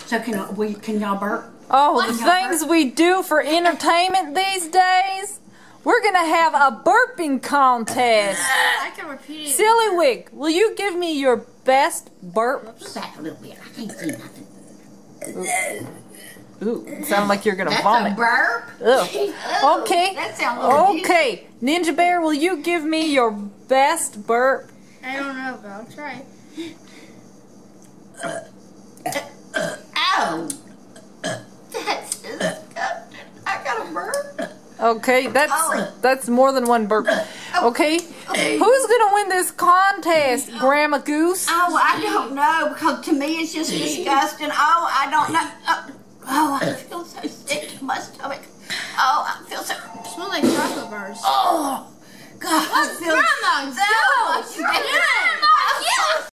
So can y'all burp? Oh, the things we do for entertainment these days. We're gonna have a burping contest. I can repeat it. Silly will you give me your best burp? Back a little bit. I can't see nothing. Ooh, it sounds like you're gonna That's vomit. a burp? Ugh. Okay. That sounds like okay. Ninja Bear, will you give me your best burp? I don't know, but I'll try. Ow! That's disgusting. I got a burp. Okay, that's more than one burp. Okay, who's gonna win this contest, Grandma Goose? Oh, I don't know, because to me it's just disgusting. Oh, I don't know. Oh, I feel so sick in my stomach. Oh, I feel so... It smells like chocolate bars. Oh, God, I feel Grandma so much better.